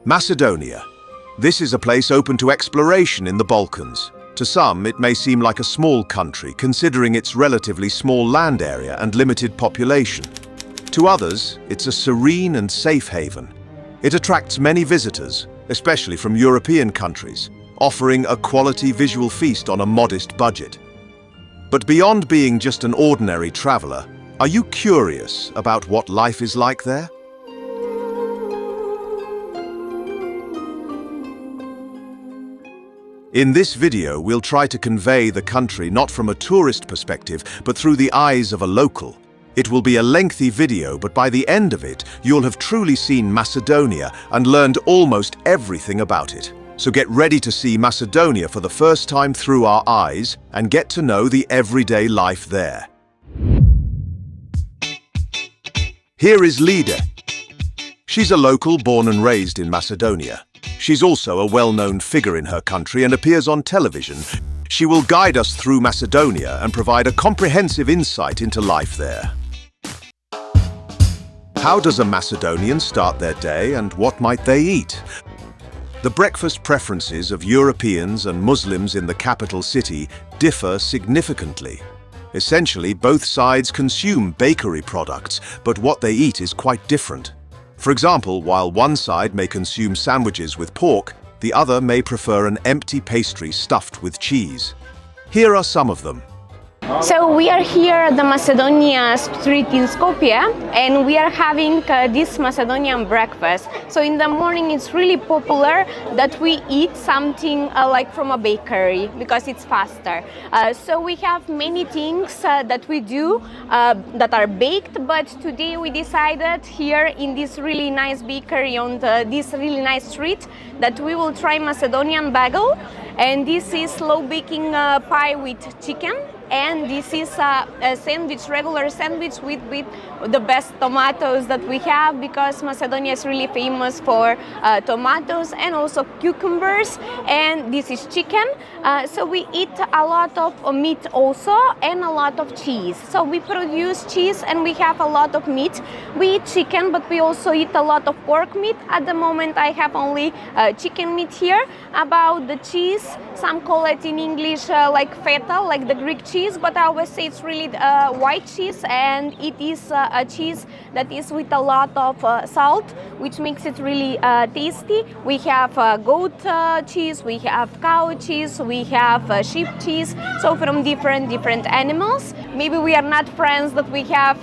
Macedonia. This is a place open to exploration in the Balkans. To some, it may seem like a small country, considering its relatively small land area and limited population. To others, it's a serene and safe haven. It attracts many visitors, especially from European countries, offering a quality visual feast on a modest budget. But beyond being just an ordinary traveler, are you curious about what life is like there? In this video, we'll try to convey the country not from a tourist perspective, but through the eyes of a local. It will be a lengthy video, but by the end of it, you'll have truly seen Macedonia and learned almost everything about it. So get ready to see Macedonia for the first time through our eyes and get to know the everyday life there. Here is Lide. She's a local born and raised in Macedonia. She's also a well-known figure in her country and appears on television. She will guide us through Macedonia and provide a comprehensive insight into life there. How does a Macedonian start their day and what might they eat? The breakfast preferences of Europeans and Muslims in the capital city differ significantly. Essentially, both sides consume bakery products, but what they eat is quite different. For example, while one side may consume sandwiches with pork, the other may prefer an empty pastry stuffed with cheese. Here are some of them. So we are here at the Macedonia street in Skopje, and we are having this Macedonian breakfast. So in the morning it's really popular that we eat something like from a bakery because it's faster. So we have many things that we do that are baked, but today we decided here in this really nice bakery on this really nice street that we will try Macedonian bagel, and this is slow baking pie with chicken. And this is a sandwich, regular sandwich with the best tomatoes that we have, because Macedonia is really famous for tomatoes and also cucumbers. And this is chicken. So we eat a lot of meat also and a lot of cheese. So we produce cheese and we have a lot of meat. We eat chicken, but we also eat a lot of pork meat. At the moment I have only chicken meat here. About the cheese, some call it in English like feta, like the Greek cheese, but I always say it's really white cheese, and it is a cheese that is with a lot of salt, which makes it really tasty. We have goat cheese, we have cow cheese, we have sheep cheese, so from different animals. Maybe we are not friends that we have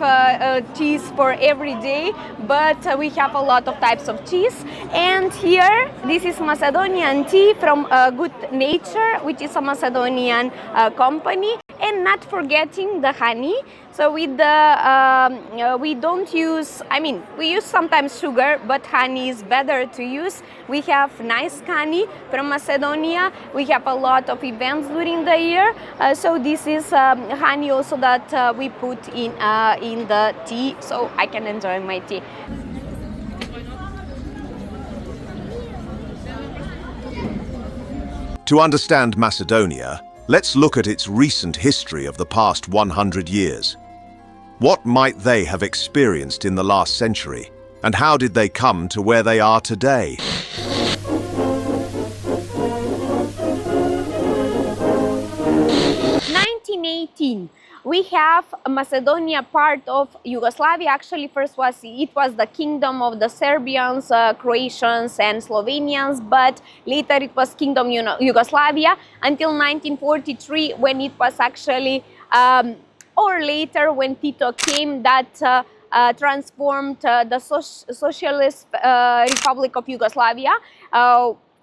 cheese for every day, but we have a lot of types of cheese. And here, this is Macedonian tea from Good Nature, which is a Macedonian company. And not forgetting the honey. So with the we don't use, we use sometimes sugar, but honey is better to use. We have nice honey from Macedonia. We have a lot of events during the year. So this is honey also that we put in the tea, so I can enjoy my tea. To understand Macedonia, let's look at its recent history of the past 100 years. What might they have experienced in the last century, and how did they come to where they are today? In 1918, we have Macedonia, part of Yugoslavia. Actually, first it was the kingdom of the Serbians, Croatians and Slovenians, but later it was Kingdom Yugoslavia until 1943, when it was actually, or later when Tito came, that transformed the Socialist Republic of Yugoslavia,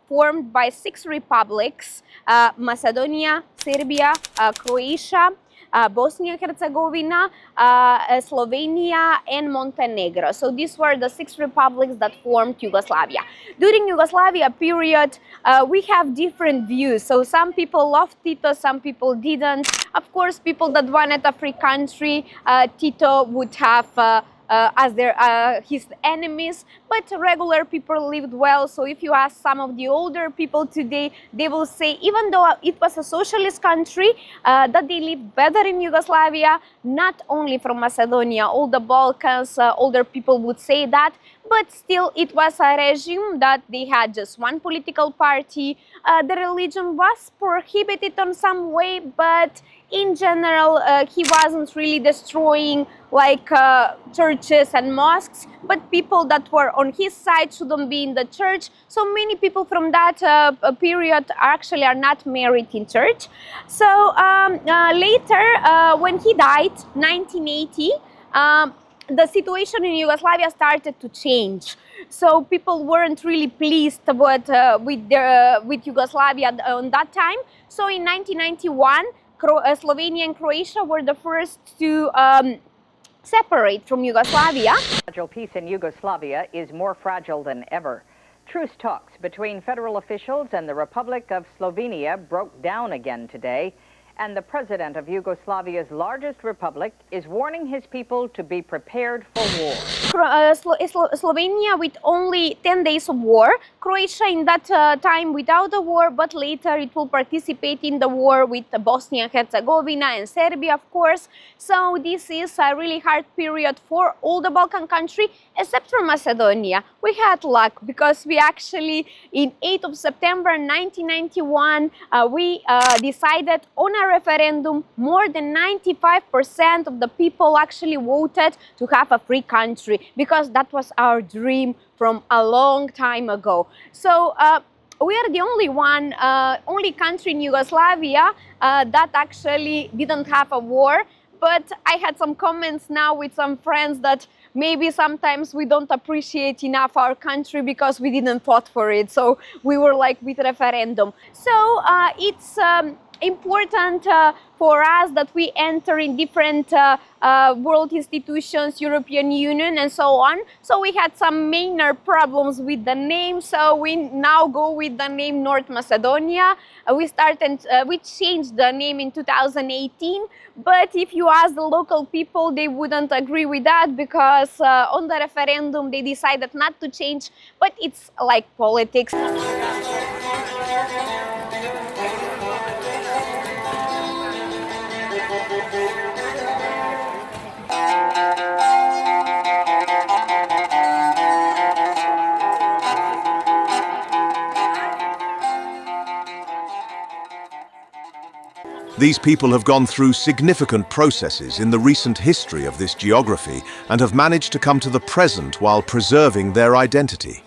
formed by 6 republics: Macedonia, Serbia, Croatia, Bosnia and Herzegovina, Slovenia and Montenegro. So these were the 6 republics that formed Yugoslavia. During Yugoslavia period, we have different views. So some people loved Tito, some people didn't. Of course, people that wanted a free country, Tito would have his enemies, but regular people lived well. So if you ask some of the older people today, they will say even though it was a socialist country, that they lived better in Yugoslavia, not only from Macedonia, all the Balkans, older people would say that, but still it was a regime that they had just one political party. The religion was prohibited in some way, but in general, he wasn't really destroying like churches and mosques, but people that were on his side shouldn't be in the church. So many people from that period actually are not married in church. So later, when he died, 1980, the situation in Yugoslavia started to change. So people weren't really pleased with Yugoslavia on that time. So in 1991, Slovenia and Croatia were the first to separate from Yugoslavia. Fragile peace in Yugoslavia is more fragile than ever. Truce talks between federal officials and the Republic of Slovenia broke down again today, and the president of Yugoslavia's largest republic is warning his people to be prepared for war. Slovenia with only 10 days of war, Croatia in that time without a war, but later it will participate in the war with Bosnia and Herzegovina and Serbia, of course. So this is a really hard period for all the Balkan countries, except for Macedonia. We had luck because we actually, in 8th of September 1991, we decided on a referendum. More than 95% of the people actually voted to have a free country, because that was our dream from a long time ago. So we are the only country in Yugoslavia that actually didn't have a war. But I had some comments now with some friends that maybe sometimes we don't appreciate enough our country because we didn't fought for it. So we were like with referendum. So it's important for us that we enter in different world institutions, European Union and so on. So we had some minor problems with the name, so we now go with the name North Macedonia. We changed the name in 2018, but if you ask the local people, they wouldn't agree with that because on the referendum they decided not to change, but it's like politics. These people have gone through significant processes in the recent history of this geography and have managed to come to the present while preserving their identity.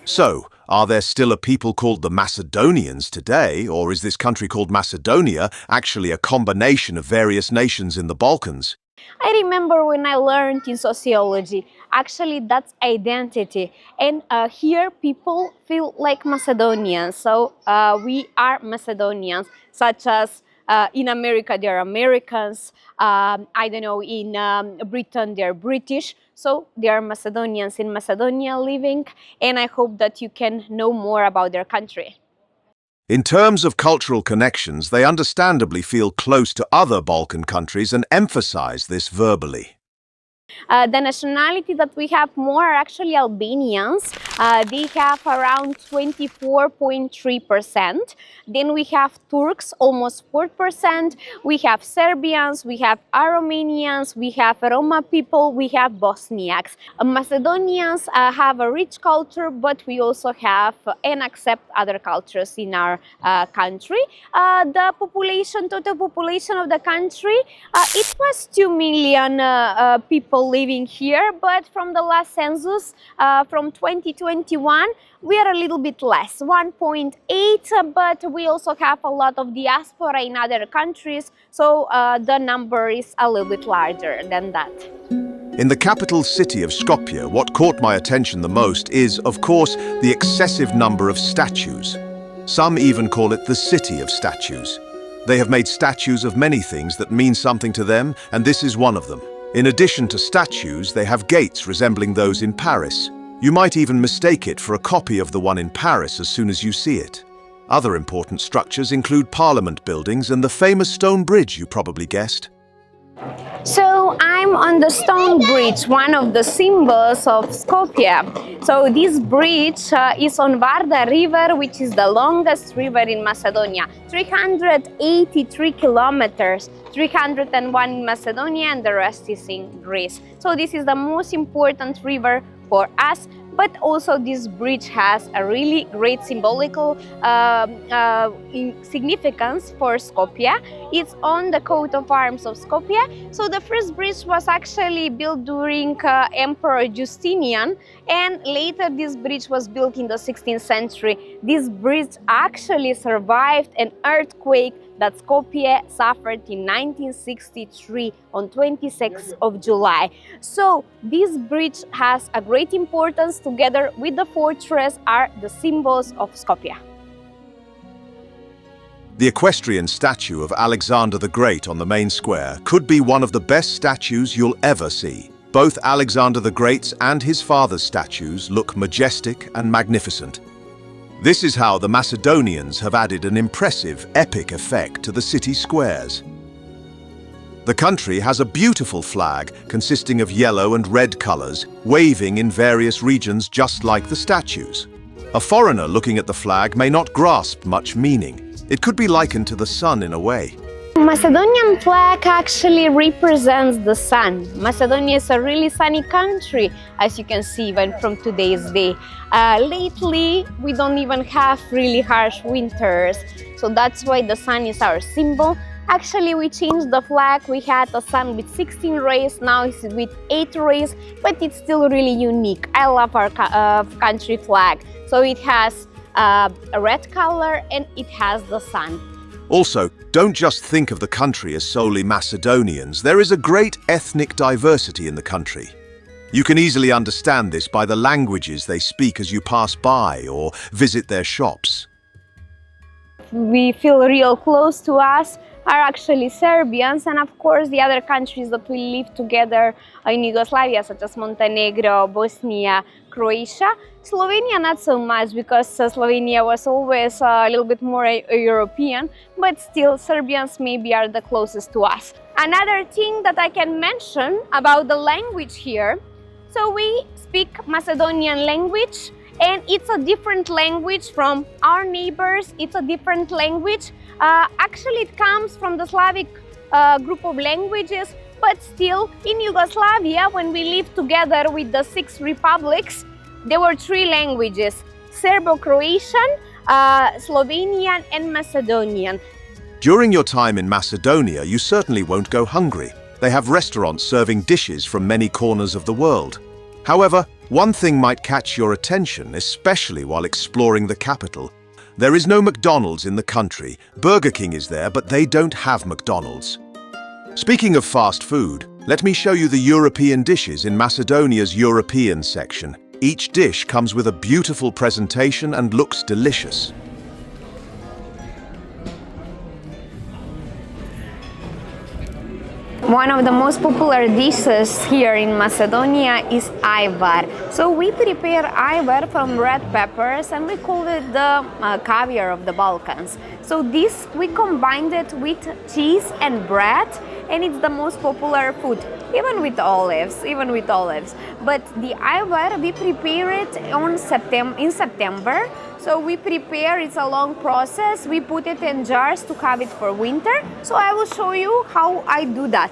So, are there still a people called the Macedonians today, or is this country called Macedonia actually a combination of various nations in the Balkans? I remember when I learned in sociology, actually that's identity. And here people feel like Macedonians. So we are Macedonians, such as in America, there are Americans. I don't know, in Britain, they're British. So they are Macedonians in Macedonia living. And I hope that you can know more about their country. In terms of cultural connections, they understandably feel close to other Balkan countries and emphasize this verbally. The nationality that we have more are actually Albanians. They have around 24.3%. Then we have Turks, almost 4%. We have Serbians, we have Aromanians, we have Roma people, we have Bosniaks. Macedonians have a rich culture, but we also have and accept other cultures in our country. The total population of the country, it was 2 million people living here, but from the last census from 2021 we are a little bit less, 1.8, but we also have a lot of diaspora in other countries, so the number is a little bit larger than that. In the capital city of Skopje, what caught my attention the most is, of course, the excessive number of statues. Some even call it the city of statues. They have made statues of many things that mean something to them, and this is one of them. In addition to statues, they have gates resembling those in Paris. You might even mistake it for a copy of the one in Paris as soon as you see it. Other important structures include parliament buildings and the famous stone bridge, you probably guessed. So I'm on the stone bridge, one of the symbols of Skopje. So this bridge is on Varda River, which is the longest river in Macedonia. 383 kilometers, 301 in Macedonia and the rest is in Greece. So this is the most important river for us. But also this bridge has a really great symbolical significance for Skopje. It's on the coat of arms of Skopje. So the first bridge was actually built during Emperor Justinian, and later this bridge was built in the 16th century. This bridge actually survived an earthquake that Skopje suffered in 1963 on 26th of July. So this bridge has a great importance. Together with the fortress are the symbols of Skopje. The equestrian statue of Alexander the Great on the main square could be one of the best statues you'll ever see. Both Alexander the Great's and his father's statues look majestic and magnificent. This is how the Macedonians have added an impressive, epic effect to the city squares. The country has a beautiful flag consisting of yellow and red colors, waving in various regions just like the statues. A foreigner looking at the flag may not grasp much meaning. It could be likened to the sun in a way. Macedonian flag actually represents the sun. Macedonia is a really sunny country, as you can see even from today's day. Lately, we don't even have really harsh winters, so that's why the sun is our symbol. Actually, we changed the flag. We had a sun with 16 rays, now it's with 8 rays, but it's still really unique. I love our country flag. So it has a red color and it has the sun. Also, don't just think of the country as solely Macedonians. There is a great ethnic diversity in the country. You can easily understand this by the languages they speak as you pass by or visit their shops. We feel real close to us are actually Serbians, and of course the other countries that we live together in Yugoslavia, such as Montenegro, Bosnia, Croatia. Slovenia not so much, because Slovenia was always a little bit more European, but still Serbians maybe are the closest to us. Another thing that I can mention about the language here, so we speak Macedonian language, and it's a different language from our neighbors. It's a different language. Actually, it comes from the Slavic group of languages, but still in Yugoslavia, when we lived together with the 6 republics, there were 3 languages: Serbo-Croatian, Slovenian and Macedonian. During your time in Macedonia, you certainly won't go hungry. They have restaurants serving dishes from many corners of the world. However, one thing might catch your attention, especially while exploring the capital. There is no McDonald's in the country. Burger King is there, but they don't have McDonald's. Speaking of fast food, let me show you the European dishes in Macedonia's European section. Each dish comes with a beautiful presentation and looks delicious. One of the most popular dishes here in Macedonia is ajvar. So we prepare ajvar from red peppers and we call it the caviar of the Balkans. So this, we combined it with cheese and bread, and it's the most popular food, even with olives. But the ajvar, we prepare it in September. So we prepare, it's a long process. We put it in jars to have it for winter. So I will show you how I do that.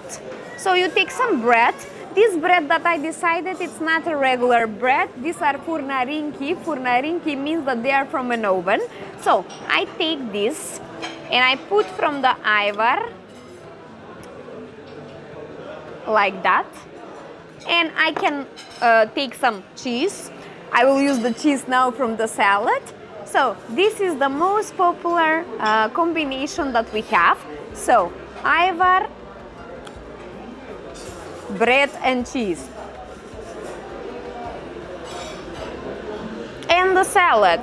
So you take some bread. This bread that I decided, it's not a regular bread. These are furnarinki. Furnarinki means that they are from an oven. So I take this and I put from the ajvar like that. And I can take some cheese. I will use the cheese now from the salad. So this is the most popular combination that we have. So ajvar, bread and cheese. And the salad.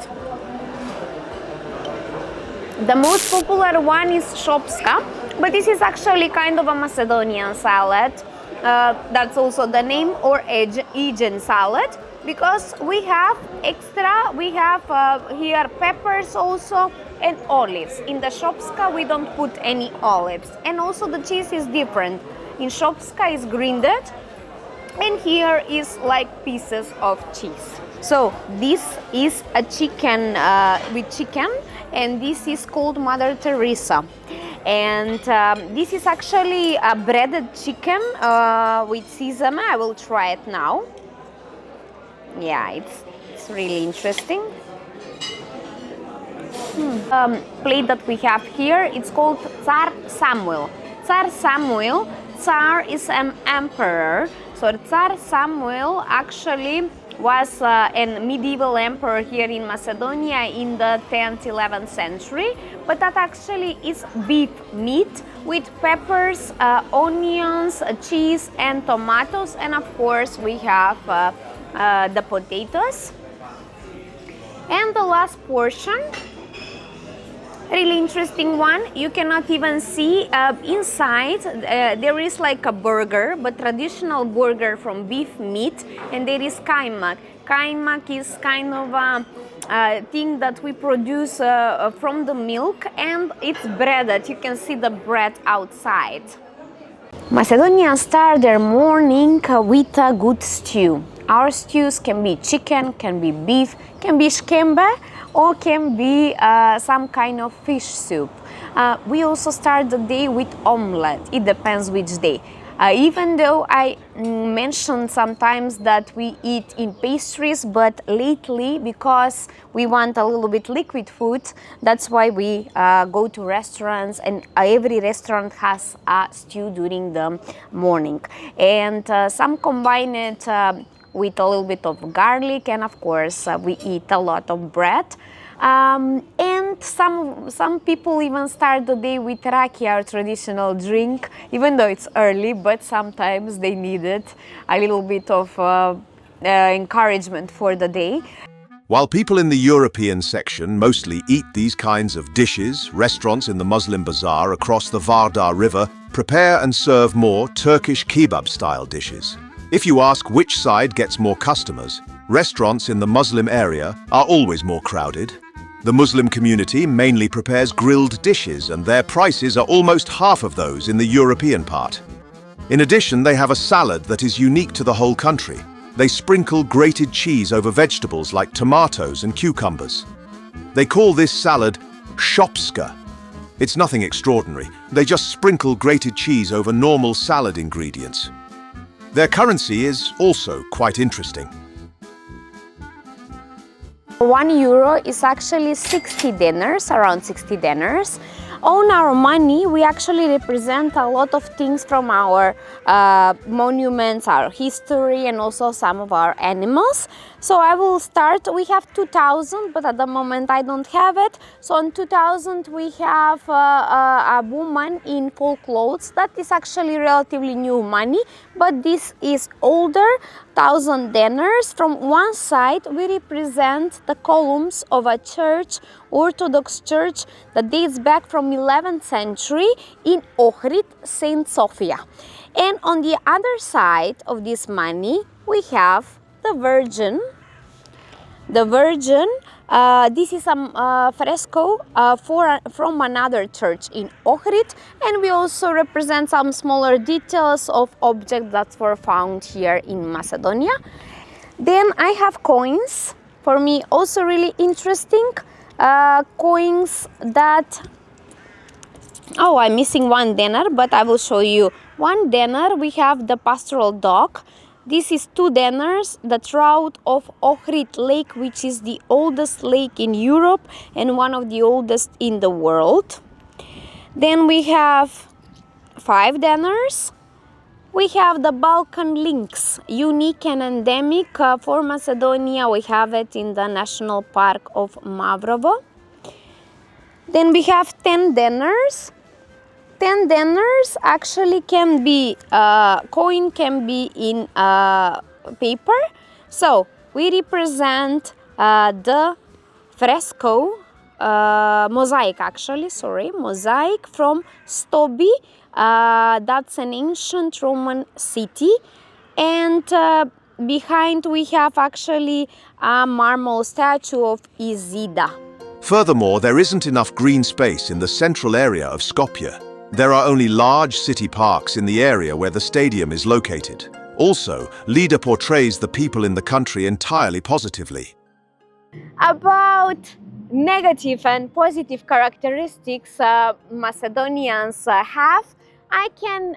The most popular one is shopska, but this is actually kind of a Macedonian salad. That's also the name, or Aegean salad. Because we have extra, we have here peppers also and olives. In the shopska we don't put any olives, and also the cheese is different. in Shopska is grinded, and here is like pieces of cheese. So this is a chicken with chicken, and this is called Mother Teresa. And this is actually a breaded chicken with sesame. I will try it now. Yeah, it's really interesting. Plate that we have here, it's called Tsar Samuel. Tsar Samuel, Tsar is an emperor. So Tsar Samuel actually was a medieval emperor here in Macedonia in the 10th, 11th century. But that actually is beef meat with peppers, onions, cheese and tomatoes. And of course we have the potatoes. And the last portion, really interesting one. You cannot even see inside. There is like a burger, but traditional burger from beef meat, and there is kaymak. Kaymak is kind of a thing that we produce from the milk, and it's breaded. You can see the bread outside. Macedonians start their morning with a good stew. Our stews can be chicken, can be beef, can be skembe, or can be some kind of fish soup. We also start the day with omelette. It depends which day. Even though I mentioned sometimes that we eat in pastries, but lately, because we want a little bit liquid food, that's why we go to restaurants, and every restaurant has a stew during the morning. And some combine it with a little bit of garlic, and of course we eat a lot of bread. And some people even start the day with raki, our traditional drink, even though it's early, but sometimes they needed a little bit of encouragement for the day. While people in the European section mostly eat these kinds of dishes, restaurants in the Muslim bazaar across the Vardar River prepare and serve more Turkish kebab-style dishes. If you ask which side gets more customers, restaurants in the Muslim area are always more crowded. The Muslim community mainly prepares grilled dishes, and their prices are almost half of those in the European part. In addition, they have a salad that is unique to the whole country. They sprinkle grated cheese over vegetables like tomatoes and cucumbers. They call this salad SKOPJE. It's nothing extraordinary. They just sprinkle grated cheese over normal salad ingredients. Their currency is also quite interesting. €1 is actually 60 dinars, around 60 dinars. On our money, we actually represent a lot of things from our monuments, our history, and also some of our animals. So I will start. We have 2,000, but at the moment I don't have it. So on 2,000 we have a woman in full clothes. That is actually relatively new money, but this is older. 1,000 dinars. From one side we represent the columns of a church, Orthodox church, that dates back from 11th century in Ohrid, Saint Sophia. And on the other side of this money we have the Virgin. The Virgin, this is a fresco from another church in Ohrid, and we also represent some smaller details of objects that were found here in Macedonia. Then I have coins, for me also really interesting, coins that, oh, I'm missing 1 dinar, but I will show you. 1 dinar, we have the pastoral dog. This is 2 dinars, the trout of Ohrid Lake, which is the oldest lake in Europe and one of the oldest in the world. Then we have 5 dinars. We have the Balkan lynx, unique and endemic for Macedonia. We have it in the National Park of Mavrovo. Then we have 10 dinars. 10 dinars actually can be, coin can be in paper. So we represent the fresco, mosaic actually, sorry, mosaic from Skopje. That's an ancient Roman city. And behind we have actually a marble statue of Isida. Furthermore, there isn't enough green space in the central area of Skopje. There are only large city parks in the area where the stadium is located. Also, Lide portrays the people in the country entirely positively. About negative and positive characteristics Macedonians have, I can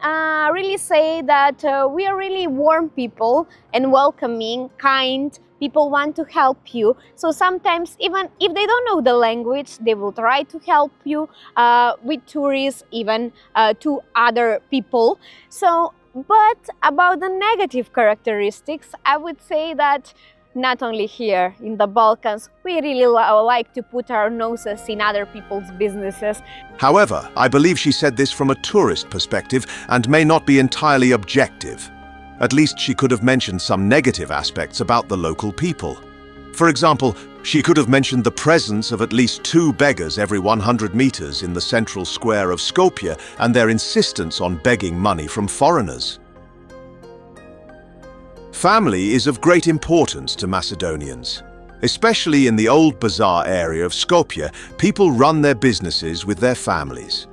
really say that we are really warm people and welcoming, kind. People want to help you. So sometimes, even if they don't know the language, they will try to help you with tourists, even to other people. So, but about the negative characteristics, I would say that not only here in the Balkans, we really like to put our noses in other people's businesses. However, I believe she said this from a tourist perspective and may not be entirely objective. At least she could have mentioned some negative aspects about the local people. For example, she could have mentioned the presence of at least 2 beggars every 100 meters in the central square of Skopje and their insistence on begging money from foreigners. Family is of great importance to Macedonians. Especially in the old bazaar area of Skopje, people run their businesses with their families.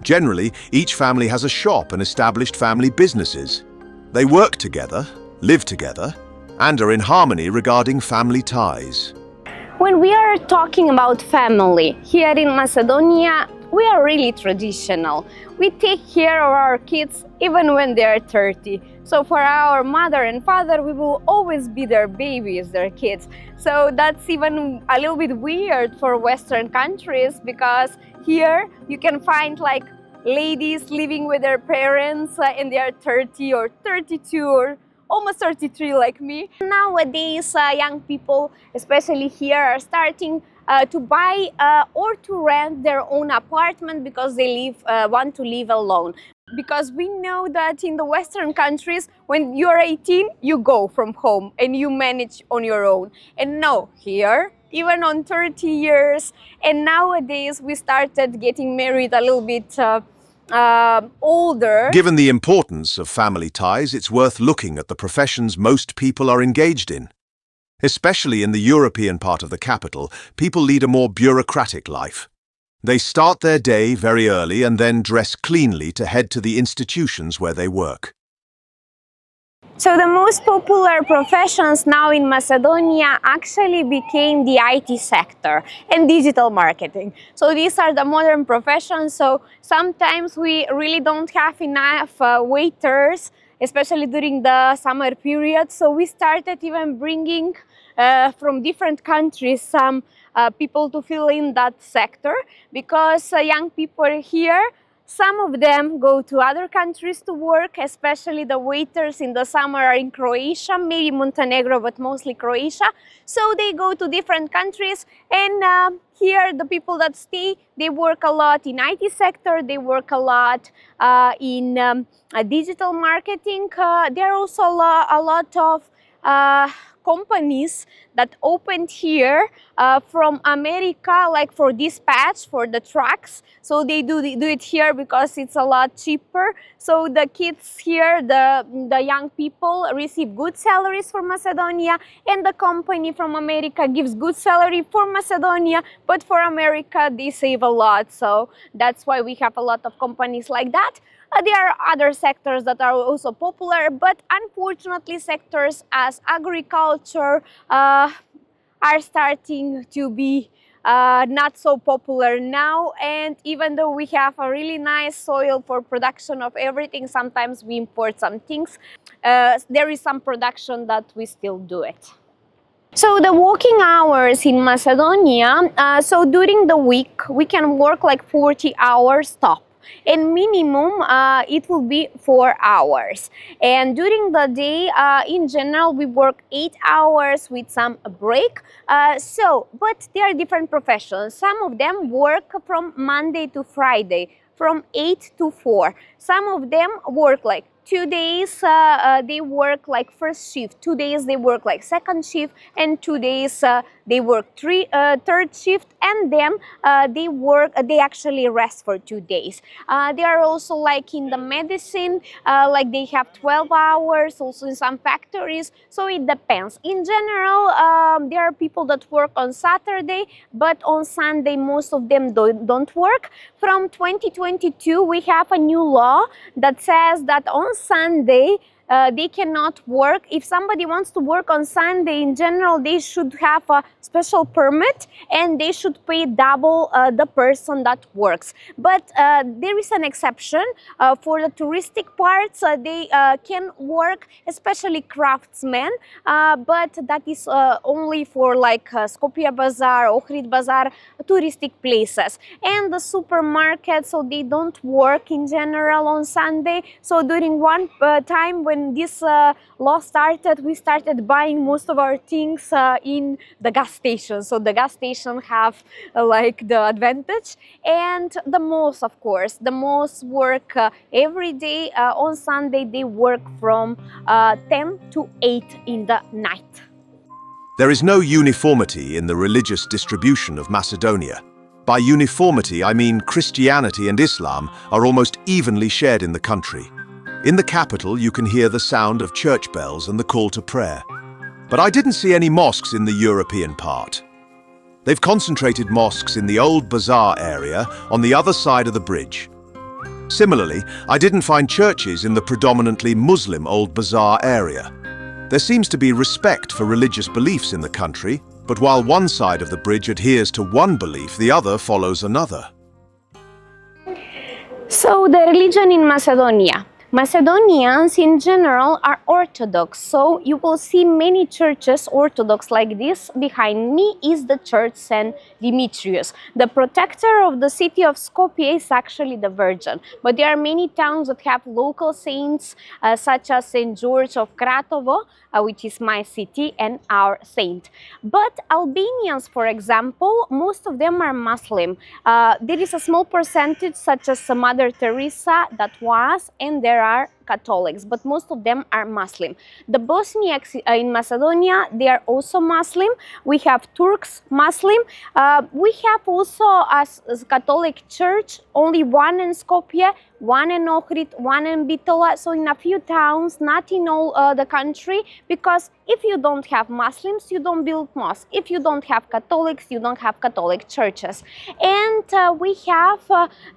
Generally, each family has a shop and established family businesses. They work together, live together, and are in harmony regarding family ties. When we are talking about family, here in Macedonia, we are really traditional. We take care of our kids even when they are 30. So for our mother and father, we will always be their babies, their kids. So that's even a little bit weird for Western countries, because here you can find like ladies living with their parents and they are 30 or 32 or almost 33 like me. Nowadays, young people, especially here, are starting to buy or to rent their own apartment because they want to live alone. Because we know that in the Western countries, when you're 18, you go from home and you manage on your own. And no, here, even on 30 years, and nowadays we started getting married a little bit older. Given the importance of family ties, it's worth looking at the professions most people are engaged in. Especially in the European part of the capital, people lead a more bureaucratic life. They start their day very early and then dress cleanly to head to the institutions where they work. So the most popular professions now in Macedonia actually became the IT sector and digital marketing. So these are the modern professions. So sometimes we really don't have enough waiters, especially during the summer period. So we started even bringing from different countries some people to fill in that sector, because young people here, some of them go to other countries to work, especially the waiters in the summer are in Croatia, maybe Montenegro, but mostly Croatia. So they go to different countries, and here the people that stay, they work a lot in IT sector, they work a lot in digital marketing. There are also a lot of companies that opened here from America, like for dispatch, for the trucks. So they do it here because it's a lot cheaper. So the kids here, the young people receive good salaries for Macedonia, and the company from America gives good salary for Macedonia, but for America they save a lot. So that's why we have a lot of companies like that. There are other sectors that are also popular, but unfortunately sectors as agriculture are starting to be not so popular now. And even though we have a really nice soil for production of everything, sometimes we import some things. There is some production that we still do it. So the working hours in Macedonia, so during the week we can work like 40 hours top. And minimum it will be 4 hours, and during the day in general we work 8 hours with some break. But there are different professions. Some of them work from Monday to Friday from 8 to 4. some of them work like 2 days they work like first shift, 2 days they work like second shift, and 2 days they work third shift, and then they actually rest for 2 days. They are also like in the medicine, like they have 12 hours, also in some factories, so it depends. In general, there are people that work on Saturday, but on Sunday most of them don't work. From 2022 we have a new law that says that on Sunday they cannot work. If somebody wants to work on Sunday, in general they should have a special permit and they should pay double the person that works. But there is an exception for the touristic parts. They can work, especially craftsmen, but that is only for like Skopje Bazaar, Ohrid Bazaar, touristic places. And the supermarkets, so they don't work in general on Sunday. So during one time when this law started, we started buying most of our things in the gas station. So the gas station have like the advantage. And the malls, of course, the malls work every day. On Sunday they work from 10 to 8 in the night. There is no uniformity in the religious distribution of Macedonia. By uniformity, I mean Christianity and Islam are almost evenly shared in the country. In the capital, you can hear the sound of church bells and the call to prayer. But I didn't see any mosques in the European part. They've concentrated mosques in the old bazaar area on the other side of the bridge. Similarly, I didn't find churches in the predominantly Muslim old bazaar area. There seems to be respect for religious beliefs in the country, but while one side of the bridge adheres to one belief, the other follows another. So the religion in Macedonia. Macedonians in general are Orthodox, so you will see many churches Orthodox like this. Behind me is the church St. Demetrius. The protector of the city of Skopje is actually the Virgin, but there are many towns that have local saints such as St. George of Kratovo, which is my city and our saint. But Albanians, for example, most of them are Muslim. There is a small percentage such as Mother Teresa that was, and there are Catholics, but most of them are Muslim. The Bosniaks in Macedonia, they are also Muslim. We have Turks, Muslim. We have also a Catholic church, only one in Skopje, one in Ohrid, one in Bitola, so in a few towns, not in all the country, because if you don't have Muslims, you don't build mosques. If you don't have Catholics, you don't have Catholic churches. And we have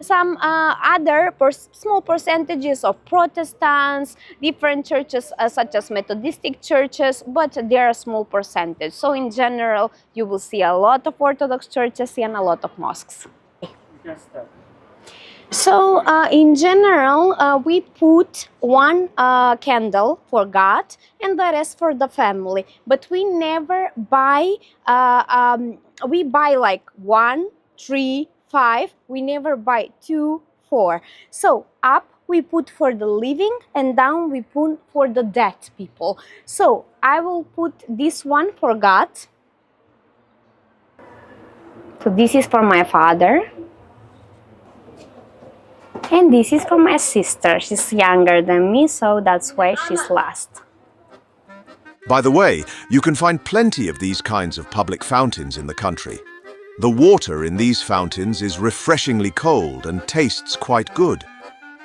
some other small percentages of Protestants, different churches such as Methodistic churches, but they are a small percentage. So in general, you will see a lot of Orthodox churches and a lot of mosques. So in general, we put one candle for God and the rest for the family. But we never buy, we buy like 1, 3, 5. We never buy 2, 4. So up we put for the living and down we put for the dead people. So I will put this one for God. So this is for my father. And this is for my sister. She's younger than me, so that's why she's last. By the way, you can find plenty of these kinds of public fountains in the country. The water in these fountains is refreshingly cold and tastes quite good.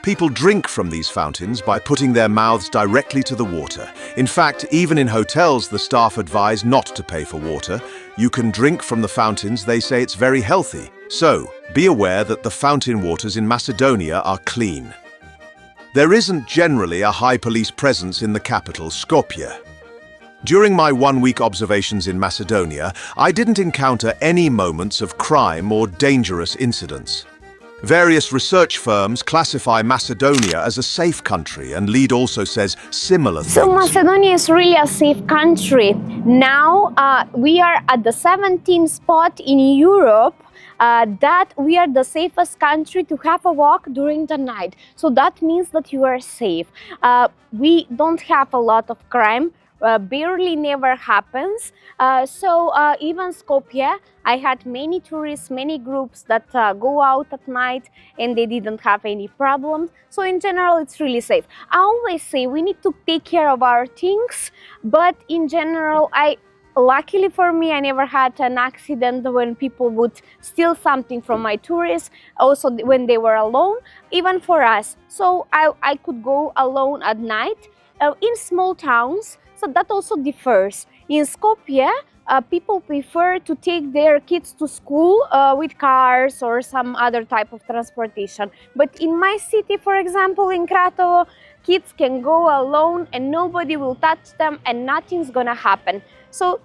People drink from these fountains by putting their mouths directly to the water. In fact, even in hotels, the staff advise not to pay for water. You can drink from the fountains. They say it's very healthy. So, be aware that the fountain waters in Macedonia are clean. There isn't generally a high police presence in the capital, Skopje. During my one-week observations in Macedonia, I didn't encounter any moments of crime or dangerous incidents. Various research firms classify Macedonia as a safe country, and Lide also says similar things. So Macedonia is really a safe country. Now we are at the 17th spot in Europe that we are the safest country to have a walk during the night. So that means that you are safe. We don't have a lot of crime. barely never happens. Even Skopje, I had many tourists, many groups that go out at night and they didn't have any problems. So in general, it's really safe. I always say we need to take care of our things, but in general, luckily for me, I never had an accident when people would steal something from my tourists, also when they were alone, even for us. So I could go alone at night in small towns, so that also differs. In Skopje, people prefer to take their kids to school with cars or some other type of transportation. But in my city, for example, in Krakow, kids can go alone and nobody will touch them and nothing's gonna happen. So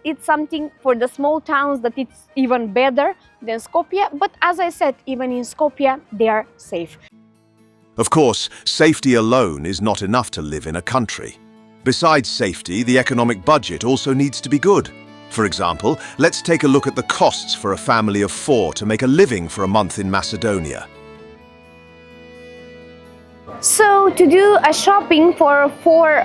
it's something for the small towns that it's even better than Skopje. But as I said, even in Skopje, they are safe. Of course, safety alone is not enough to live in a country. Besides safety, the economic budget also needs to be good. For example, let's take a look at the costs for a family of 4 to make a living for a month in Macedonia. So to do a shopping for 4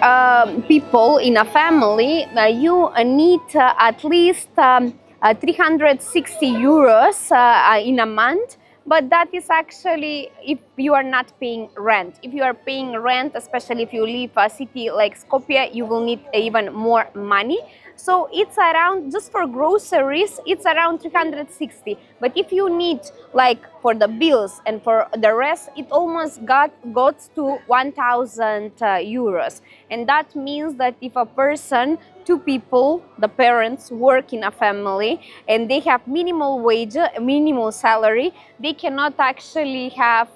people in a family, you need at least 360 euros in a month. But that is actually if you are not paying rent. If you are paying rent, especially if you leave a city like Skopje, you will need even more money. So it's around, just for groceries, it's around 360. But if you need, like, for the bills and for the rest, it almost goes to 1,000 euros. And that means that if a person, 2 people, the parents, work in a family and they have minimal wage, minimal salary, they cannot actually have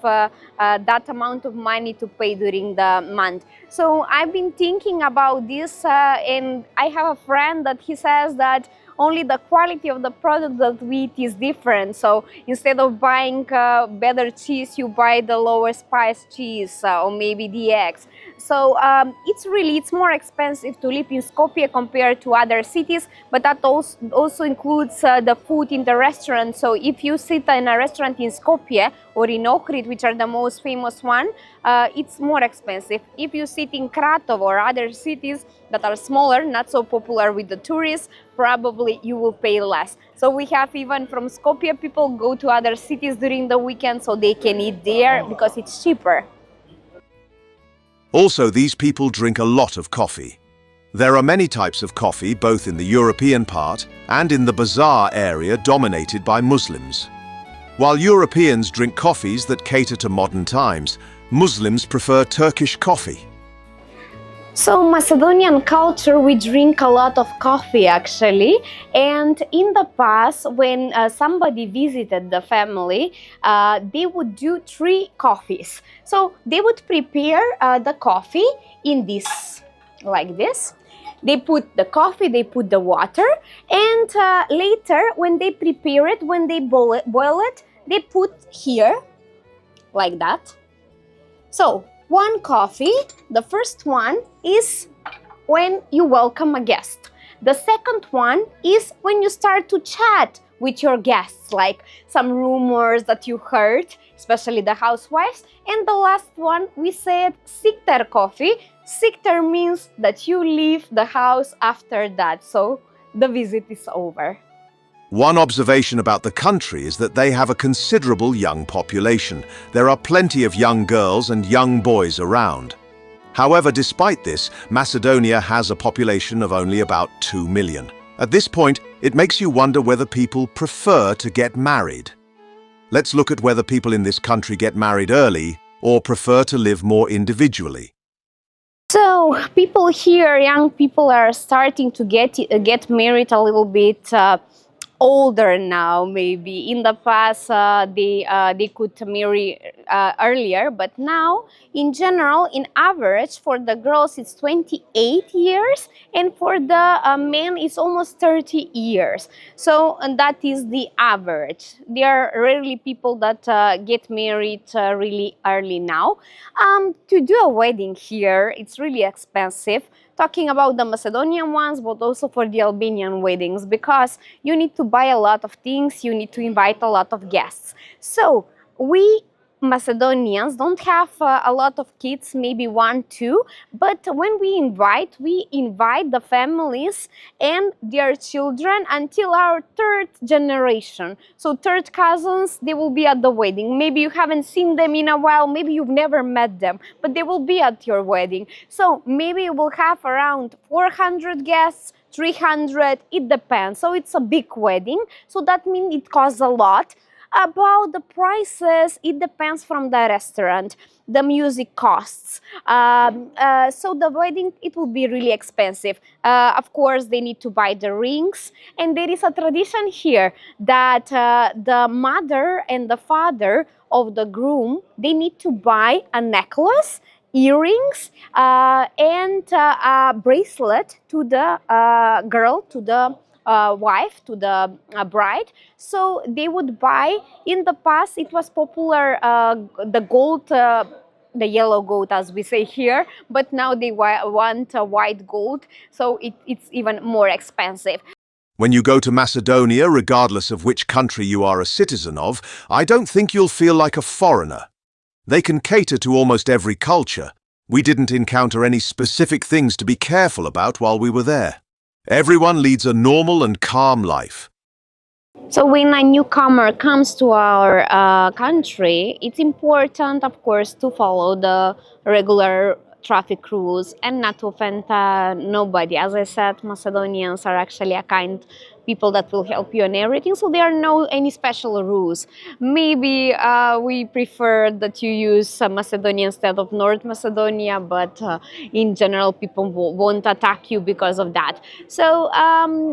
that amount of money to pay during the month. So I've been thinking about this and I have a friend that he says that only the quality of the product that we eat is different. So instead of buying better cheese, you buy the lower spice cheese or maybe the eggs. So it's more expensive to live in Skopje compared to other cities, but that also includes the food in the restaurant. So if you sit in a restaurant in Skopje or in Ohrid, which are the most famous one, it's more expensive. If you sit in Krakow or other cities that are smaller, not so popular with the tourists, probably you will pay less. So we have even from Skopje people go to other cities during the weekend so they can eat there because it's cheaper. Also, these people drink a lot of coffee. There are many types of coffee, both in the European part and in the bazaar area dominated by Muslims. While Europeans drink coffees that cater to modern times, Muslims prefer Turkish coffee. So Macedonian culture, we drink a lot of coffee actually, and in the past when somebody visited the family, they would do 3 coffees. So they would prepare the coffee in this, like this. They put the coffee, they put the water, and later when they prepare it, when they boil it, they put here, like that. So 1 coffee, the first one is when you welcome a guest. The second one is when you start to chat with your guests, like some rumors that you heard, especially the housewives. And the last one, we said sikter coffee. Sikter means that you leave the house after that, so the visit is over. One observation about the country is that they have a considerable young population. There are plenty of young girls and young boys around. However, despite this, Macedonia has a population of only about 2 million. At this point, it makes you wonder whether people prefer to get married. Let's look at whether people in this country get married early or prefer to live more individually. So people here, young people, are starting to get married a little bit older now. Maybe in the past they could marry earlier, but now in general, in average, for the girls it's 28 years and for the men it's almost 30 years. So and that is the average. There are rarely people that get married really early now. To do a wedding here, it's really expensive. Talking about the Macedonian ones, but also for the Albanian weddings, because you need to buy a lot of things, you need to invite a lot of guests. So we Macedonians don't have a lot of kids, maybe one, two, but when we invite the families and their children until our third generation. So third cousins, they will be at the wedding. Maybe you haven't seen them in a while, maybe you've never met them, but they will be at your wedding. So maybe you will have around 400 guests, 300, it depends. So it's a big wedding, so that means it costs a lot. About the prices, it depends from the restaurant, the music costs. So the wedding, it will be really expensive. Of course, they need to buy the rings. And there is a tradition here that the mother and the father of the groom, they need to buy a necklace, earrings, and a bracelet to the girl, to the wife, to the bride. So they would buy, in the past it was popular, the gold, the yellow gold as we say here, but now they want white gold, so it's even more expensive. When you go to Macedonia, regardless of which country you are a citizen of, I don't think you'll feel like a foreigner. They can cater to almost every culture. We didn't encounter any specific things to be careful about while we were there. Everyone leads a normal and calm life. So when a newcomer comes to our country, it's important, of course, to follow the regular traffic rules and not to offend nobody. As I said, Macedonians are actually a kind people that will help you on everything, so there are no any special rules. Maybe we prefer that you use Macedonia instead of North Macedonia, but in general people won't attack you because of that. So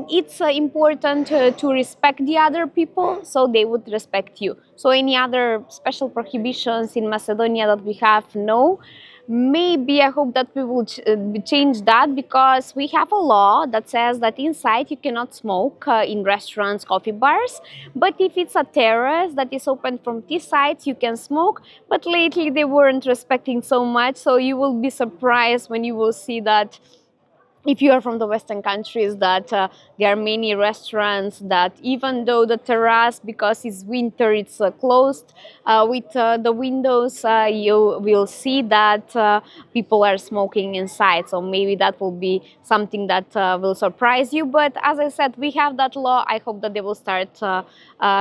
it's important to respect the other people, so they would respect you. So any other special prohibitions in Macedonia that we have? No. Maybe I hope that we will change that, because we have a law that says that inside you cannot smoke in restaurants, coffee bars, but if it's a terrace that is open from this side, you can smoke. But lately they weren't respecting so much, so you will be surprised when you will see that if you are from the Western countries, that there are many restaurants that, even though the terrace, because it's winter, it's closed with the windows, you will see that people are smoking inside. So maybe that will be something that will surprise you. But as I said, we have that law. I hope that they will start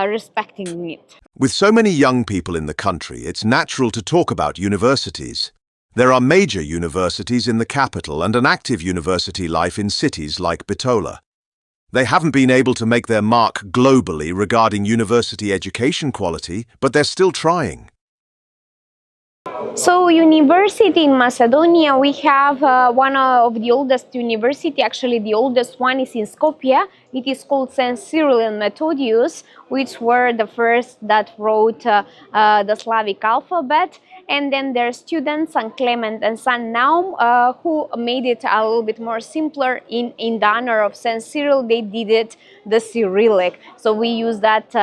respecting it. With so many young people in the country, it's natural to talk about universities. There are major universities in the capital and an active university life in cities like Bitola. They haven't been able to make their mark globally regarding university education quality, but they're still trying. So university in Macedonia, we have one of the oldest university, actually the oldest one is in Skopje. It is called St. Cyril and Methodius, which were the first that wrote the Slavic alphabet. And then there are students, St. Clement and St. Naum, who made it a little bit more simpler in the honor of St. Cyril. They did it the Cyrillic. So we use that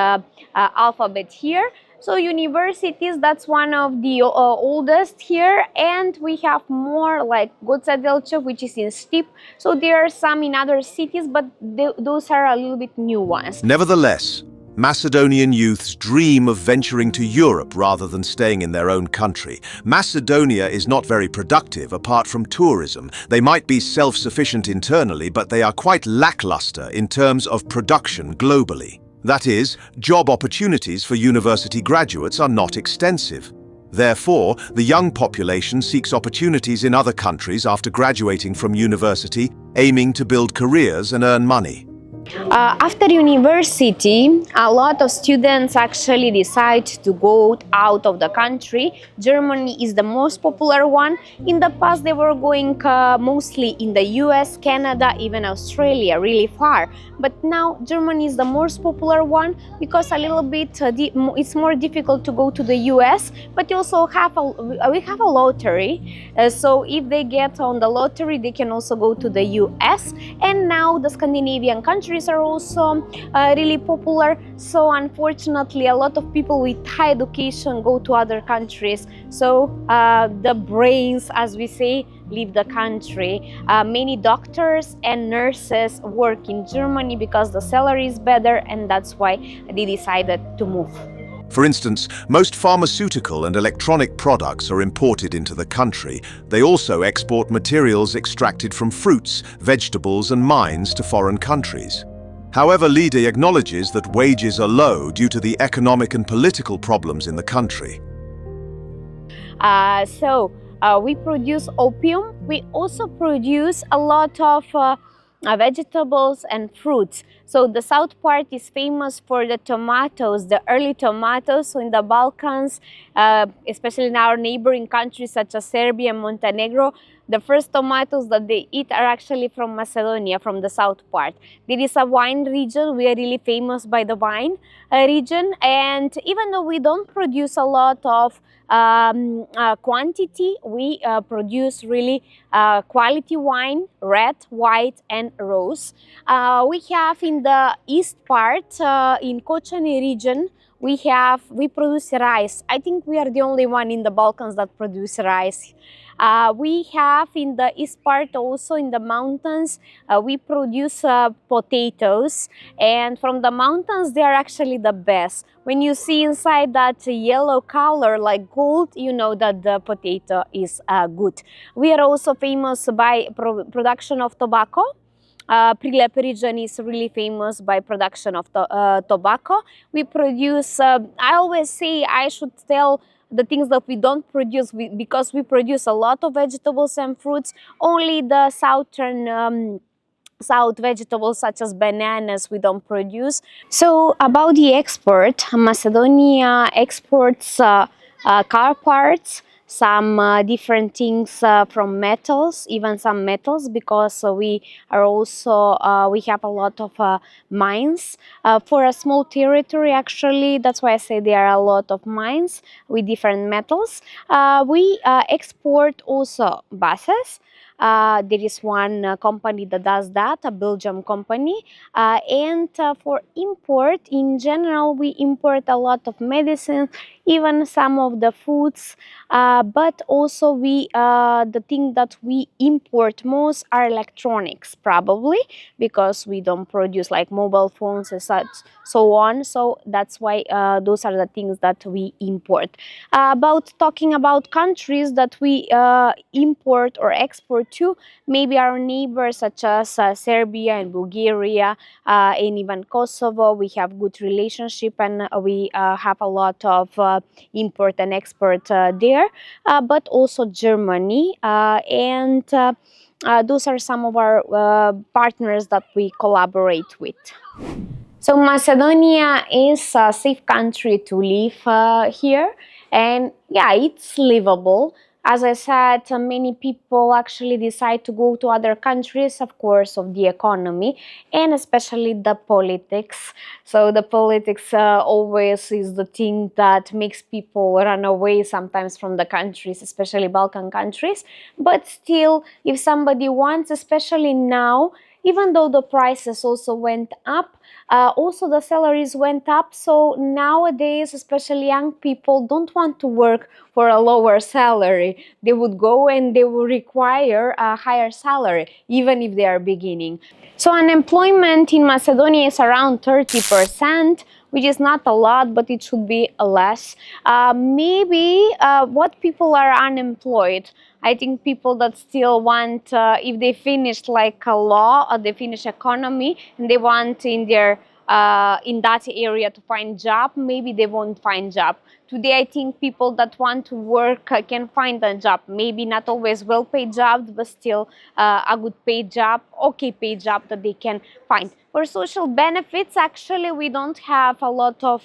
alphabet here. So universities, that's one of the oldest here, and we have more like Goța Delchev, which is in Stip. So there are some in other cities, but those are a little bit new ones. Nevertheless, Macedonian youths dream of venturing to Europe rather than staying in their own country. Macedonia is not very productive apart from tourism. They might be self-sufficient internally, but they are quite lackluster in terms of production globally. That is, job opportunities for university graduates are not extensive. Therefore, the young population seeks opportunities in other countries after graduating from university, aiming to build careers and earn money. After university, a lot of students actually decide to go out of the country. Germany is the most popular one. In the past, they were going mostly in the US, Canada, even Australia, really far. But now Germany is the most popular one because a little bit it's more difficult to go to the US. But you also have we have a lottery, so if they get on the lottery, they can also go to the US. And now the Scandinavian countries are also really popular, so unfortunately a lot of people with high education go to other countries, so the brains, as we say, leave the country. Many doctors and nurses work in Germany because the salary is better, and that's why they decided to move. For instance, most pharmaceutical and electronic products are imported into the country. They also export materials extracted from fruits, vegetables, and mines to foreign countries. However, Lide acknowledges that wages are low due to the economic and political problems in the country. We produce opium. We also produce a lot of vegetables and fruits. So the south part is famous for the tomatoes, the early tomatoes. So in the Balkans, especially in our neighboring countries such as Serbia and Montenegro, the first tomatoes that they eat are actually from Macedonia, from the south part. There is a wine region. We are really famous by the wine region. And even though we don't produce a lot of quantity, we produce really quality wine, red, white, and rose. We have in the east part, in Kočani region, we produce rice. I think we are the only one in the Balkans that produce rice. We have in the east part, also in the mountains, we produce potatoes, and from the mountains they are actually the best. When you see inside that yellow color like gold, you know that the potato is good. We are also famous by production of tobacco. Prilep region is really famous by production of tobacco. We produce, I always say, I should tell the things that we don't produce because we produce a lot of vegetables and fruits. Only the south vegetables such as bananas we don't produce. So about the export, Macedonia exports car parts, some different things from metals, even some metals, because we are also we have a lot of mines for a small territory. Actually, that's why I say there are a lot of mines with different metals. We export also buses. There is one company that does that, a Belgium company, and for import in general we import a lot of medicine, even some of the foods, but also we the thing that we import most are electronics, probably because we don't produce like mobile phones and such, so on. So that's why those are the things that we import. Talking about countries that we import or export to, maybe our neighbors such as Serbia and Bulgaria and even Kosovo. We have good relationship, and we have a lot of import and export there, but also Germany, and those are some of our partners that we collaborate with. So Macedonia is a safe country to live here, and yeah, it's livable. As I said, many people actually decide to go to other countries, of course, of the economy and especially the politics. So the politics always is the thing that makes people run away sometimes from the countries, especially Balkan countries. But still, if somebody wants, especially now, even though the prices also went up, also the salaries went up. So nowadays, especially young people don't want to work for a lower salary. They would go and they will require a higher salary, even if they are beginning. So unemployment in Macedonia is around 30%, which is not a lot, but it should be less. Maybe what people are unemployed, I think people that still want, if they finished like a law or they finish economy and they want in their in that area to find job, maybe they won't find job. Today I think people that want to work can find a job, maybe not always well-paid jobs, but still a good paid job, okay paid job that they can find. For social benefits, actually we don't have a lot of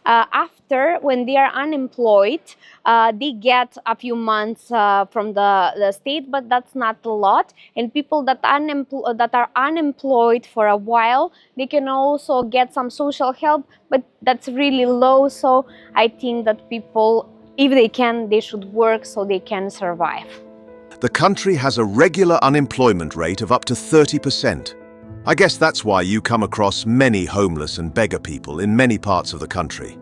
after, when they are unemployed, they get a few months from the state, but that's not a lot. And people that are unemployed for a while, they can also get some social help, but that's really low. So I think that people, if they can, they should work so they can survive. The country has a regular unemployment rate of up to 30%. I guess that's why you come across many homeless and beggar people in many parts of the country.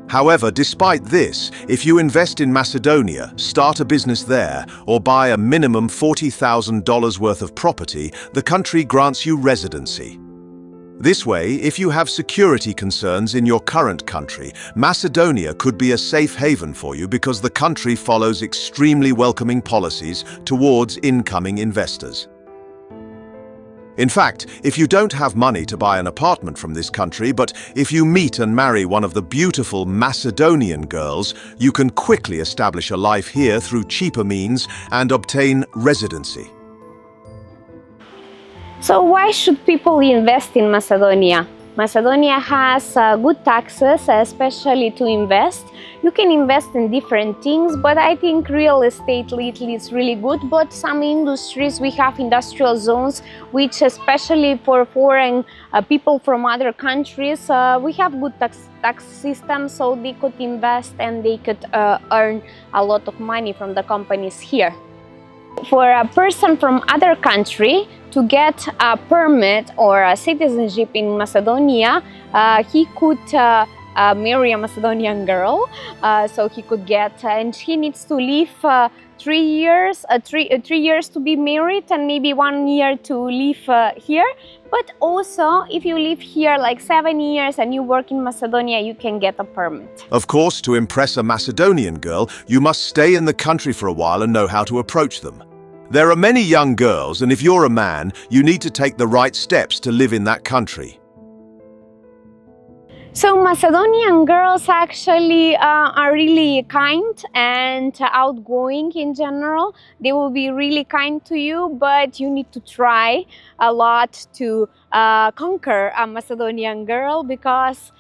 However, despite this, if you invest in Macedonia, start a business there, or buy a minimum $40,000 worth of property, the country grants you residency. This way, if you have security concerns in your current country, Macedonia could be a safe haven for you because the country follows extremely welcoming policies towards incoming investors. In fact, if you don't have money to buy an apartment from this country, but if you meet and marry one of the beautiful Macedonian girls, you can quickly establish a life here through cheaper means and obtain residency. So why should people invest in Macedonia? Macedonia has good taxes, especially to invest. You can invest in different things, but I think real estate lately is really good. But some industries, we have industrial zones, which especially for foreign people from other countries, we have good tax system, so they could invest and they could earn a lot of money from the companies here. For a person from other country to get a permit or a citizenship in Macedonia, he could marry a Macedonian girl, so he could get, and he needs to live 3 years, 3 years to be married and maybe 1 year to live here. But also, if you live here like 7 years and you work in Macedonia, you can get a permit. Of course, to impress a Macedonian girl, you must stay in the country for a while and know how to approach them. There are many young girls, and if you're a man, you need to take the right steps to live in that country. So Macedonian girls actually are really kind and outgoing in general. They will be really kind to you, but you need to try a lot to conquer a Macedonian girl because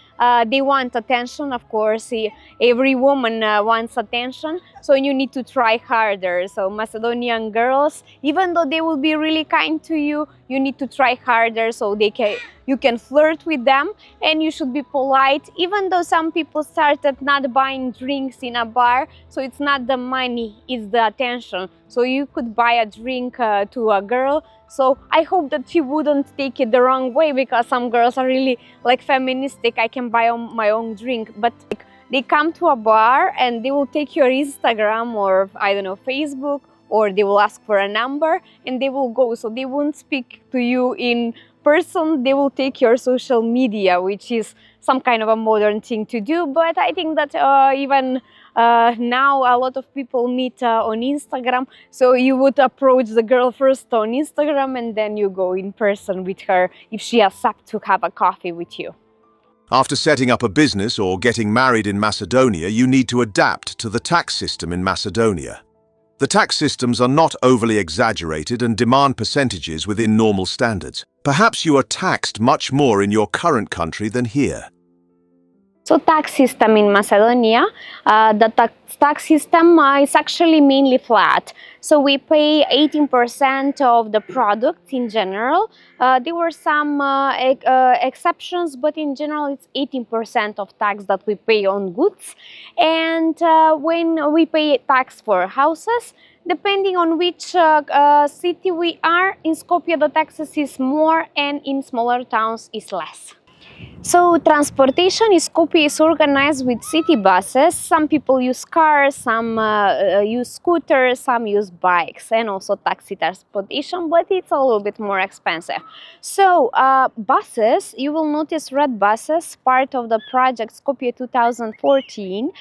they want attention. Of course, every woman wants attention, so you need to try harder. So Macedonian girls, even though they will be really kind to you, you need to try harder so you can flirt with them, and you should be polite. Even though some people started not buying drinks in a bar, so it's not the money, it's the attention. So you could buy a drink to a girl. So I hope that she wouldn't take it the wrong way, because some girls are really like feministic. I can buy my own drink, but they come to a bar and they will take your Instagram or I don't know, Facebook, or they will ask for a number and they will go. So they won't speak to you in person, they will take your social media, which is some kind of a modern thing to do. But I think that even now a lot of people meet on Instagram, so you would approach the girl first on Instagram and then you go in person with her if she accepts to have a coffee with you. After setting up a business or getting married in Macedonia, you need to adapt to the tax system in Macedonia. The tax systems are not overly exaggerated and demand percentages within normal standards. Perhaps you are taxed much more in your current country than here. So tax system in Macedonia, the tax system is actually mainly flat. So we pay 18% of the product in general. There were some exceptions, but in general it's 18% of tax that we pay on goods. And when we pay tax for houses, depending on which city we are, in Skopje the taxes is more and in smaller towns is less. So transportation in Skopje is organized with city buses. Some people use cars, some use scooters, some use bikes, and also taxi transportation, but it's a little bit more expensive. So buses, you will notice red buses, part of the project Skopje 2014.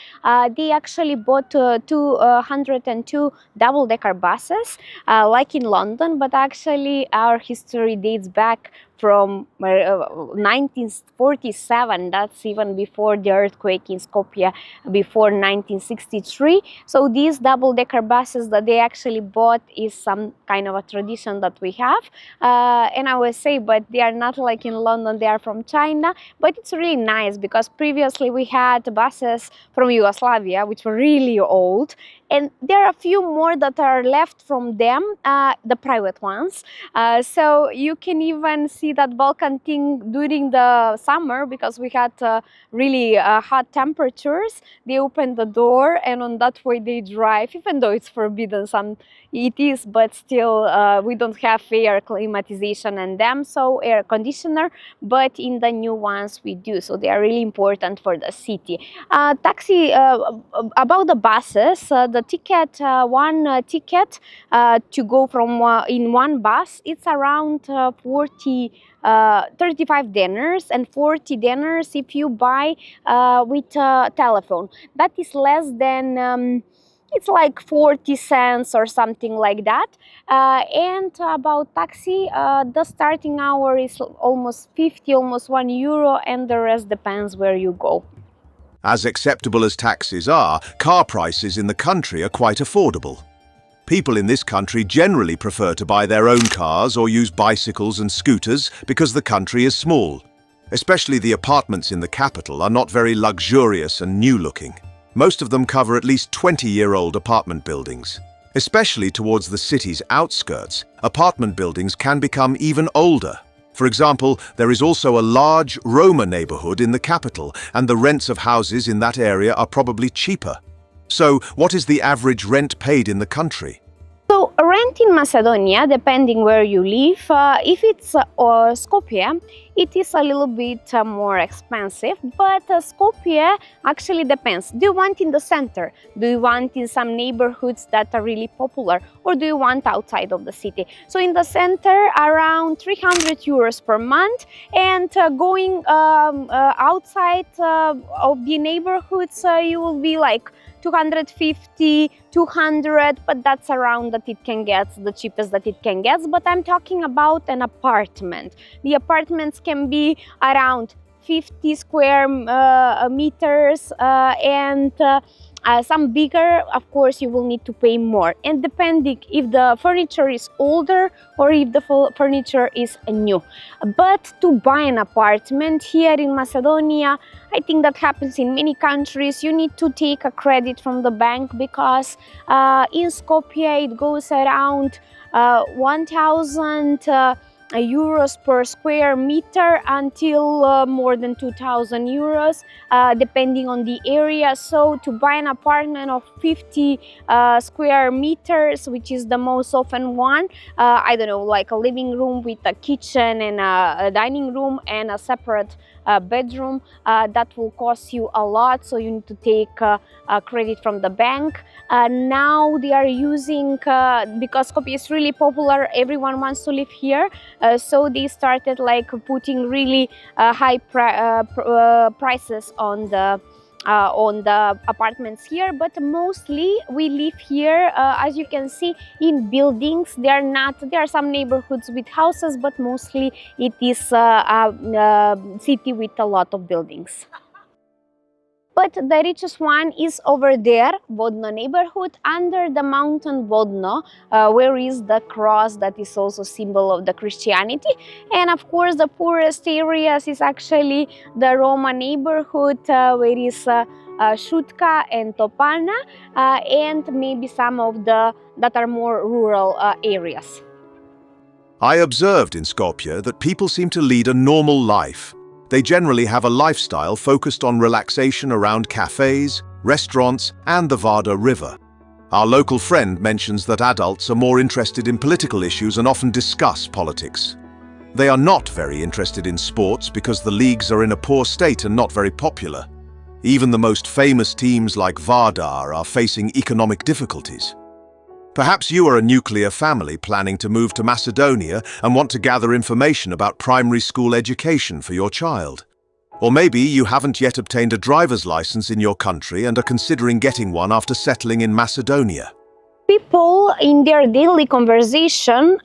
They actually bought 202 double-decker buses, like in London, but actually our history dates back from 1947, that's even before the earthquake in Skopje, before 1963. So these double-decker buses that they actually bought is some kind of a tradition that we have. And I would say, but they are not like in London, they are from China. But it's really nice because previously we had buses from Yugoslavia, which were really old. And there are a few more that are left from them, the private ones. So you can even see that Balkan thing during the summer, because we had really hot temperatures. They open the door and on that way they drive, even though it's forbidden, it is, but still we don't have air climatization in them, so air conditioner, but in the new ones we do, so they are really important for the city. About the buses, the ticket, one ticket to go from in one bus, it's around 35 dinars and 40 dinars if you buy with telephone. That is less than it's like 40 cents or something like that. And about taxi, the starting hour is almost 50, almost €1, and the rest depends where you go. As acceptable as taxis are, car prices in the country are quite affordable. People in this country generally prefer to buy their own cars or use bicycles and scooters because the country is small. Especially the apartments in the capital are not very luxurious and new-looking. Most of them cover at least 20-year-old apartment buildings. Especially towards the city's outskirts, apartment buildings can become even older. For example, there is also a large Roma neighborhood in the capital, and the rents of houses in that area are probably cheaper. So, what is the average rent paid in the country? So, rent in Macedonia, depending where you live, if it's Skopje, it is a little bit more expensive, but Skopje actually depends. Do you want in the center? Do you want in some neighborhoods that are really popular? Or do you want outside of the city? So in the center, around €300 per month, and going outside of the neighborhoods, you will be like 250, 200, but that's around that it can get, the cheapest that it can get. But I'm talking about an apartment. The apartments can be around 50 square meters and some bigger, of course, you will need to pay more. And depending if the furniture is older or if the furniture is new. But to buy an apartment here in Macedonia, I think that happens in many countries. You need to take a credit from the bank because in Skopje it goes around 1,000 euros per square meter until more than 2,000 euros, depending on the area. So to buy an apartment of 50 square meters, which is the most often one, I don't know, like a living room with a kitchen and a dining room and a separate bedroom, that will cost you a lot. So you need to take credit from the bank. Now they are using, because Skopje is really popular, everyone wants to live here, so they started like putting really high prices on the apartments here. But mostly we live here, as you can see, in buildings. There are some neighborhoods with houses, but mostly it is a city with a lot of buildings. But the richest one is over there, Vodno neighborhood, under the mountain Vodno, where is the cross that is also symbol of the Christianity. And of course, the poorest areas is actually the Roma neighborhood, where is Shutka and Topana, and maybe some of the that are more rural areas. I observed in Skopje that people seem to lead a normal life. They generally have a lifestyle focused on relaxation around cafes, restaurants, and the Vardar River. Our local friend mentions that adults are more interested in political issues and often discuss politics. They are not very interested in sports because the leagues are in a poor state and not very popular. Even the most famous teams like Vardar are facing economic difficulties. Perhaps you are a nuclear family planning to move to Macedonia and want to gather information about primary school education for your child. Or maybe you haven't yet obtained a driver's license in your country and are considering getting one after settling in Macedonia. People in their daily conversation,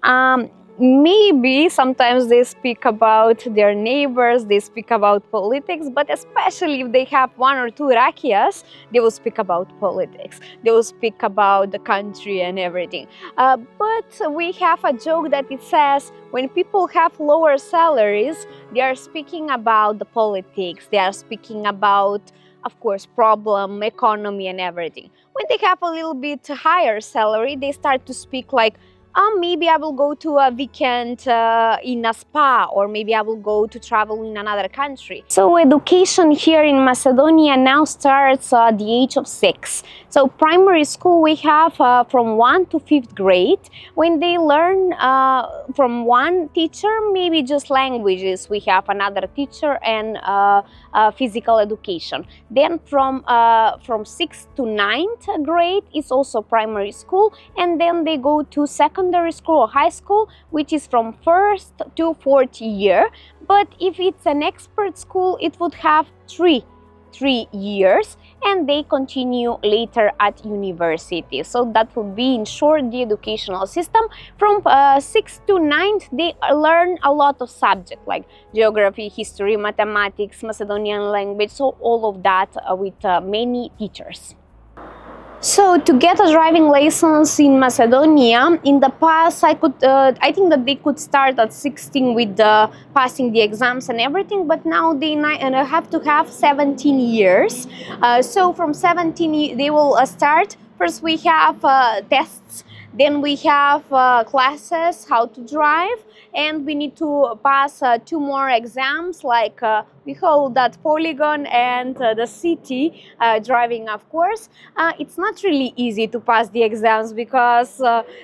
maybe sometimes they speak about their neighbors, they speak about politics, but especially if they have one or two rakias, they will speak about politics. They will speak about the country and everything. But we have a joke that it says, when people have lower salaries, they are speaking about the politics, they are speaking about, of course, problem, economy and everything. When they have a little bit higher salary, they start to speak like, Maybe I will go to a weekend in a spa, or maybe I will go to travel in another country. So education here in Macedonia now starts at the age of 6. So primary school we have from 1 to 5th grade, when they learn from one teacher, maybe just languages. We have another teacher and physical education. Then from 6th to 9th grade is also primary school, and then they go to secondary school or high school, which is from 1st to 4th year. But if it's an expert school, it would have three years, and they continue later at university. So that would be, in short, the educational system. From 6th to 9th, they learn a lot of subjects like geography, history, mathematics, Macedonian language, so all of that with many teachers. So to get a driving license in Macedonia, in the past I think that they could start at 16 with passing the exams and everything, but now they have to have 17 years. So from 17 they will start. First we have tests, then we have classes how to drive, and we need to pass 2 more exams, like we hold that polygon and the city driving, of course. It's not really easy to pass the exams, because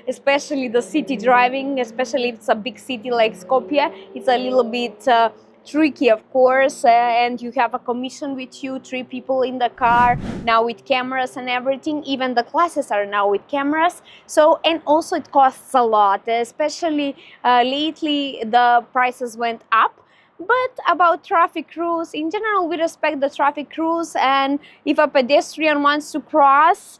especially the city driving, especially if it's a big city like Skopje, it's a little bit tricky, of course, and you have a commission with you, 3 people in the car, now with cameras and everything. Even the classes are now with cameras. So, and also it costs a lot, especially lately the prices went up. But about traffic rules, in general, we respect the traffic rules, and if a pedestrian wants to cross,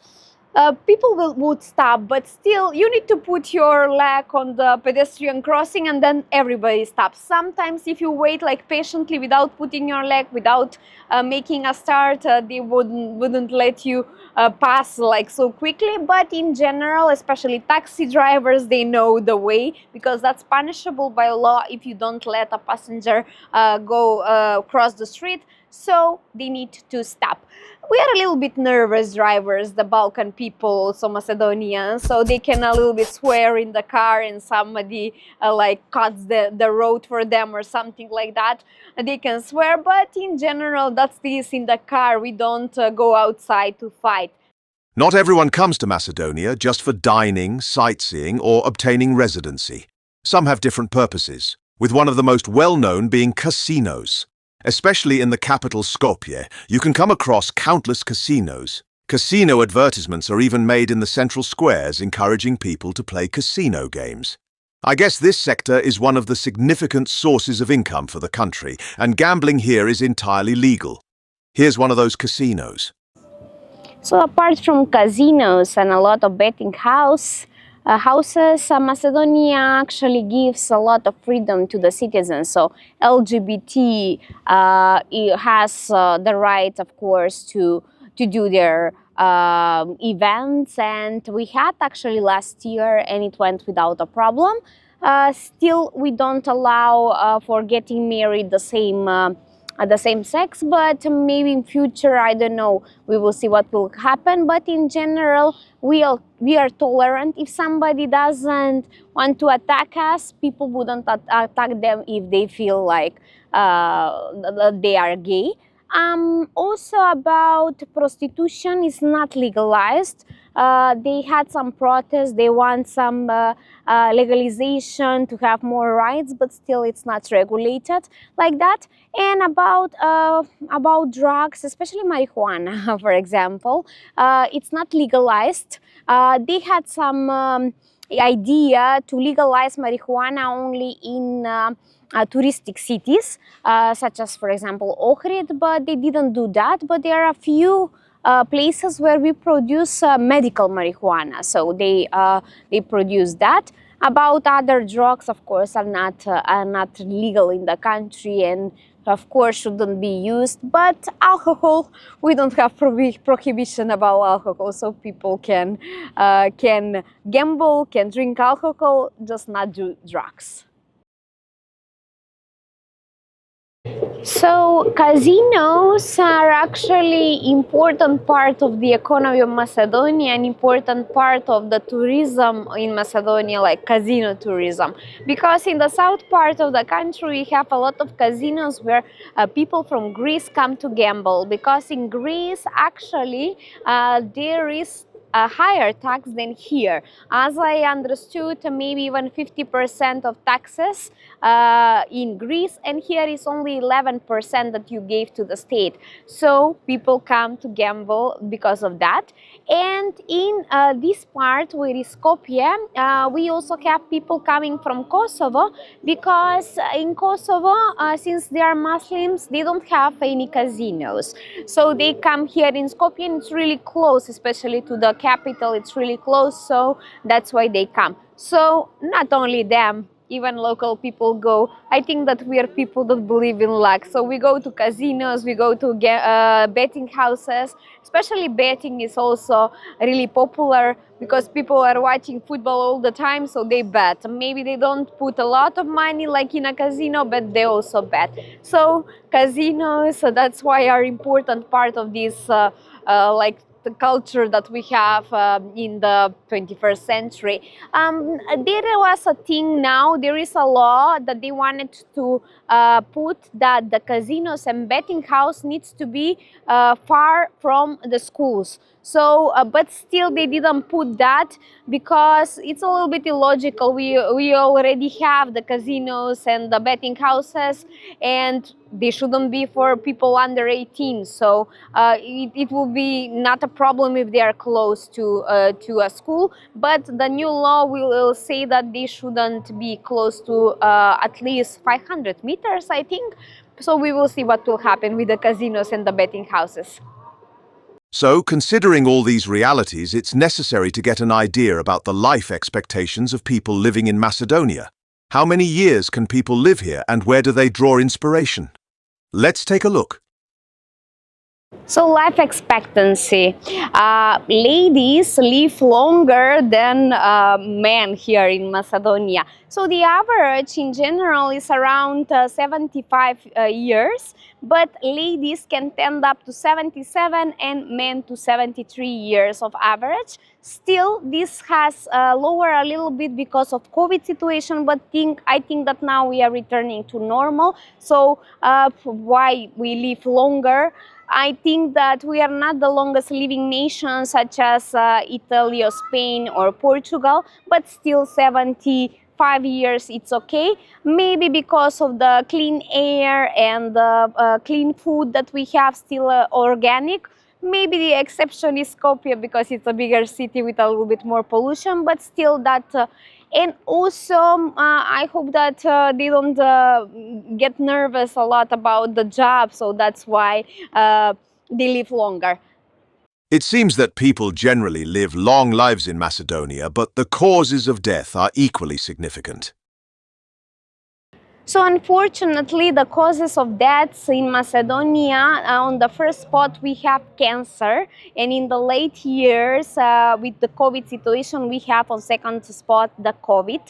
people would stop, but still you need to put your leg on the pedestrian crossing, and then everybody stops. Sometimes if you wait like patiently without putting your leg, without making a start, they wouldn't let you pass like so quickly. But in general, especially taxi drivers, they know the way, because that's punishable by law if you don't let a passenger go cross the street. So they need to stop. We are a little bit nervous drivers, the Balkan people, also Macedonians, so they can a little bit swear in the car, and somebody like cuts the road for them or something like that. They can swear, but in general, that's this in the car. We don't go outside to fight. Not everyone comes to Macedonia just for dining, sightseeing, or obtaining residency. Some have different purposes, with one of the most well-known being casinos. Especially in the capital Skopje, you can come across countless casinos. Casino advertisements are even made in the central squares, encouraging people to play casino games. I guess this sector is one of the significant sources of income for the country, and gambling here is entirely legal. Here's one of those casinos. So apart from casinos and a lot of betting houses, Macedonia actually gives a lot of freedom to the citizens. So LGBT has the right, of course, to do their events, and we had actually last year, and it went without a problem. Still, we don't allow for getting married the same sex, but maybe in future, I don't know, we will see what will happen. But in general, we are tolerant. If somebody doesn't want to attack us, people wouldn't attack them if they feel like they are gay. Also about prostitution, is not legalized. They had some protests, they want some legalization to have more rights, but still it's not regulated like that. And about drugs, especially marijuana, for example, it's not legalized. They had some idea to legalize marijuana only in touristic cities, such as, for example, Ohrid, but they didn't do that. But there are a few places where we produce medical marijuana, so they produce that. About other drugs, of course, are not legal in the country, and of course shouldn't be used. But alcohol, we don't have prohibition about alcohol, so people can gamble, can drink alcohol, just not do drugs. So casinos are actually important part of the economy of Macedonia, an important part of the tourism in Macedonia, like casino tourism. Because in the south part of the country we have a lot of casinos where people from Greece come to gamble. Because in Greece actually there is a higher tax than here. As I understood, maybe even 50% of taxes in Greece, and here is only 11% that you gave to the state. So people come to gamble because of that. And in this part where is Skopje, we also have people coming from Kosovo, because in Kosovo, since they are Muslims, they don't have any casinos. So they come here in Skopje, and it's really close, especially to the capital, it's really close, so that's why they come. So not only them, even local people go. I think that we are people that believe in luck. So we go to casinos, we go to betting houses. Especially betting is also really popular because people are watching football all the time, so they bet. Maybe they don't put a lot of money like in a casino, but they also bet. So casinos, so that's why are important part of this like the culture that we have in the 21st century. There was a thing now, there is a law that they wanted to put that the casinos and betting house needs to be far from the schools. So, but still they didn't put that because it's a little bit illogical. We already have the casinos and the betting houses, and they shouldn't be for people under 18. So it will be not a problem if they are close to a school. But the new law will say that they shouldn't be close to at least 500 meters, I think. So we will see what will happen with the casinos and the betting houses. So, considering all these realities, it's necessary to get an idea about the life expectations of people living in Macedonia. How many years can people live here, and where do they draw inspiration? Let's take a look. So life expectancy. Ladies live longer than men here in Macedonia. So the average in general is around 75 years, but ladies can tend up to 77 and men to 73 years of average. Still, this has lowered a little bit because of COVID situation, but I think that now we are returning to normal. So why we live longer? I think that we are not the longest living nation such as Italy or Spain or Portugal, but still 75 years it's okay. Maybe because of the clean air and the clean food that we have, still organic. Maybe the exception is Skopje because it's a bigger city with a little bit more pollution, but still that. And also, I hope that they don't get nervous a lot about the job, so that's why they live longer. It seems that people generally live long lives in Macedonia, but the causes of death are equally significant. So unfortunately, the causes of deaths in Macedonia, on the first spot we have cancer, and in the late years with the COVID situation we have on second spot the COVID.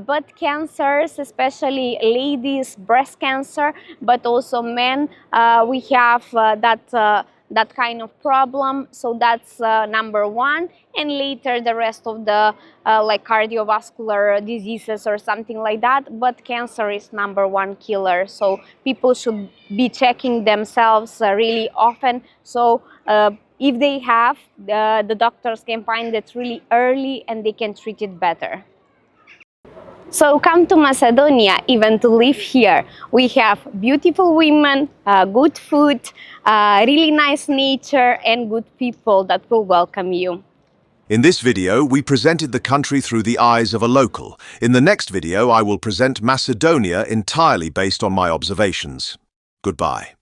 But cancers, especially ladies, breast cancer, but also men, we have that kind of problem, so that's number one. And later the rest of the like cardiovascular diseases or something like that, but cancer is number one killer, so people should be checking themselves really often. So if they have, the doctors can find it really early and they can treat it better. So come to Macedonia, even to live here. We have beautiful women, good food, really nice nature, and good people that will welcome you. In this video, we presented the country through the eyes of a local. In the next video, I will present Macedonia entirely based on my observations. Goodbye.